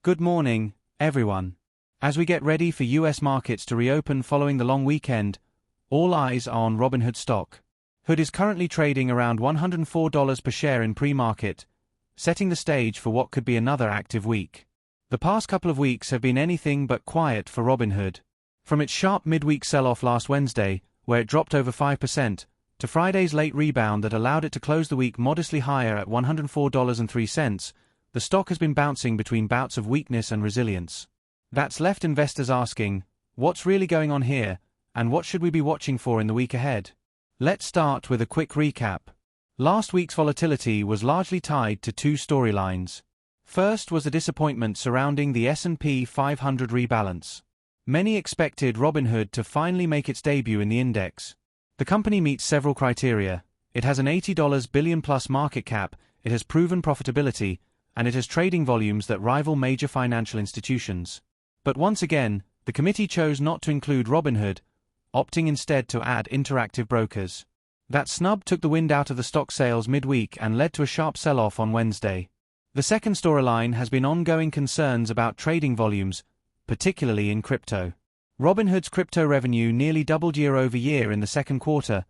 Good morning, everyone. As we get ready for US markets to reopen following the long weekend, all eyes are on Robinhood stock. Hood is currently trading around $104 per share in pre-market, setting the stage for what could be another active week. The past couple of weeks have been anything but quiet for Robinhood. From its sharp midweek sell-off last Wednesday, where it dropped over 5%, to Friday's late rebound that allowed it to close the week modestly higher at $104.03, the stock has been bouncing between bouts of weakness and resilience. That's left investors asking, what's really going on here, and what should we be watching for in the week ahead? Let's start with a quick recap. Last week's volatility was largely tied to two storylines. First was the disappointment surrounding the S&P 500 rebalance. Many expected Robinhood to finally make its debut in the index. The company meets several criteria. It has an $80 billion-plus market cap, it has proven profitability, and it has trading volumes that rival major financial institutions. But once again, the committee chose not to include Robinhood, opting instead to add Interactive Brokers. That snub took the wind out of the stock sales midweek and led to a sharp sell-off on Wednesday. The second storyline has been ongoing concerns about trading volumes, particularly in crypto. Robinhood's crypto revenue nearly doubled year-over-year in the second quarter,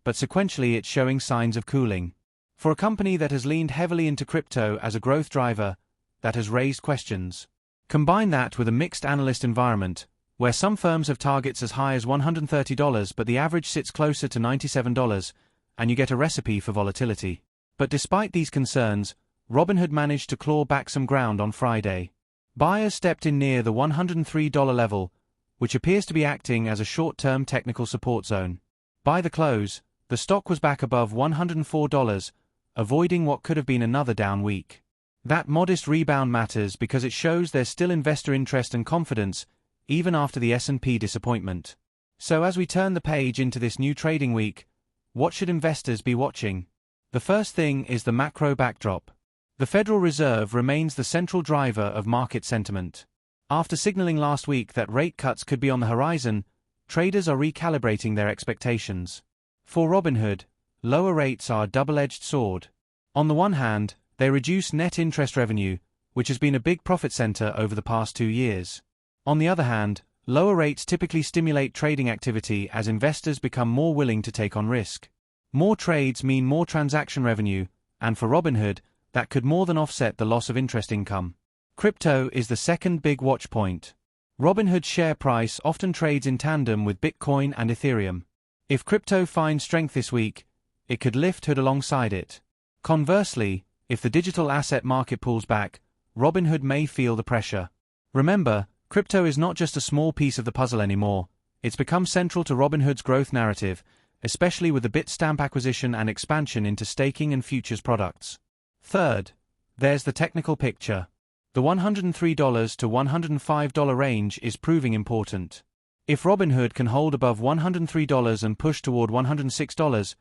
but sequentially it's showing signs of cooling. For a company that has leaned heavily into crypto as a growth driver, that has raised questions. Combine that with a mixed analyst environment, where some firms have targets as high as $130 but the average sits closer to $97, and you get a recipe for volatility. But despite these concerns, Robinhood managed to claw back some ground on Friday. Buyers stepped in near the $103 level, which appears to be acting as a short-term technical support zone. By the close, the stock was back above $104, avoiding what could have been another down week. That modest rebound matters because it shows there's still investor interest and confidence, even after the S&P disappointment. So as we turn the page into this new trading week, what should investors be watching? The first thing is the macro backdrop. The Federal Reserve remains the central driver of market sentiment. After signaling last week that rate cuts could be on the horizon, traders are recalibrating their expectations. For Robinhood, lower rates are a double-edged sword. On the one hand, they reduce net interest revenue, which has been a big profit center over the past 2 years. On the other hand, lower rates typically stimulate trading activity as investors become more willing to take on risk. More trades mean more transaction revenue, and for Robinhood, that could more than offset the loss of interest income. Crypto is the second big watch point. Robinhood's share price often trades in tandem with Bitcoin and Ethereum. If crypto finds strength this week, it could lift Hood alongside it. Conversely, if the digital asset market pulls back, Robinhood may feel the pressure. Remember, crypto is not just a small piece of the puzzle anymore. It's become central to Robinhood's growth narrative, especially with the Bitstamp acquisition and expansion into staking and futures products. Third, there's the technical picture. The $103 to $105 range is proving important. If Robinhood can hold above $103 and push toward $106,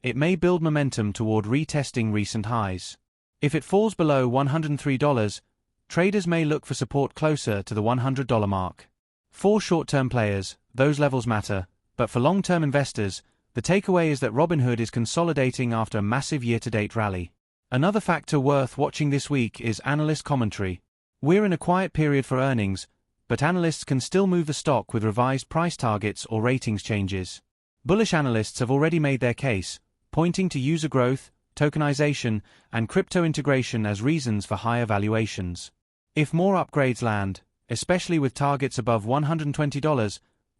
it may build momentum toward retesting recent highs. If it falls below $103, traders may look for support closer to the $100 mark. For short-term players, those levels matter, but for long-term investors, the takeaway is that Robinhood is consolidating after a massive year-to-date rally. Another factor worth watching this week is analyst commentary. We're in a quiet period for earnings, but analysts can still move the stock with revised price targets or ratings changes. Bullish analysts have already made their case, pointing to user growth, tokenization, and crypto integration as reasons for higher valuations. If more upgrades land, especially with targets above $120,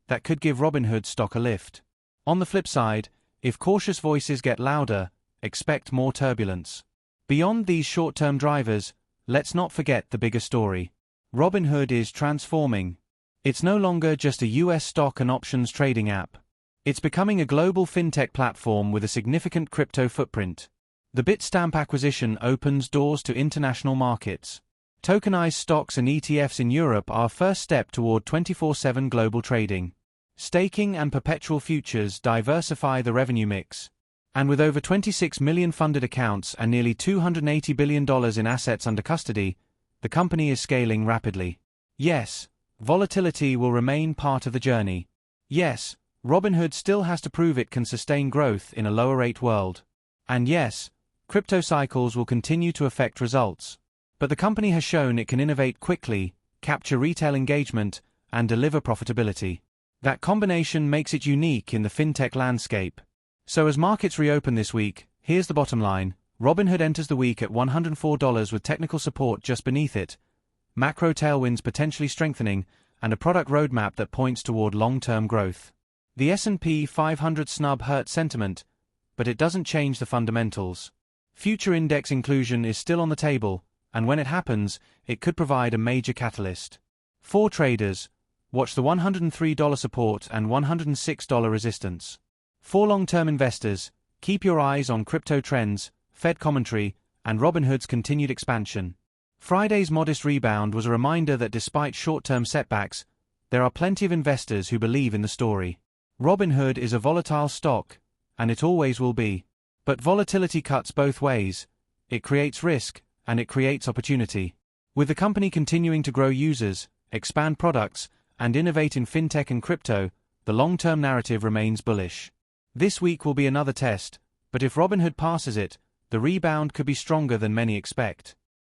that could give Robinhood stock a lift. On the flip side, if cautious voices get louder, expect more turbulence. Beyond these short-term drivers, let's not forget the bigger story. Robinhood is transforming. It's no longer just a US stock and options trading app. It's becoming a global fintech platform with a significant crypto footprint. The Bitstamp acquisition opens doors to international markets. Tokenized stocks and ETFs in Europe are a first step toward 24/7 global trading. Staking and perpetual futures diversify the revenue mix. And with over 26 million funded accounts and nearly $280 billion in assets under custody, the company is scaling rapidly. Yes, volatility will remain part of the journey. Yes, Robinhood still has to prove it can sustain growth in a lower rate world. And yes, crypto cycles will continue to affect results. But the company has shown it can innovate quickly, capture retail engagement, and deliver profitability. That combination makes it unique in the fintech landscape. So as markets reopen this week, here's the bottom line. Robinhood enters the week at $104 with technical support just beneath it, macro tailwinds potentially strengthening, and a product roadmap that points toward long-term growth. The S&P 500 snub hurt sentiment, but it doesn't change the fundamentals. Future index inclusion is still on the table, and when it happens, it could provide a major catalyst. For traders, watch the $103 support and $106 resistance. For long-term investors, keep your eyes on crypto trends, Fed commentary, and Robinhood's continued expansion. Friday's modest rebound was a reminder that despite short-term setbacks, there are plenty of investors who believe in the story. Robinhood is a volatile stock, and it always will be. But volatility cuts both ways. It creates risk, and it creates opportunity. With the company continuing to grow users, expand products, and innovate in fintech and crypto, the long-term narrative remains bullish. This week will be another test, but if Robinhood passes it, the rebound could be stronger than many expect.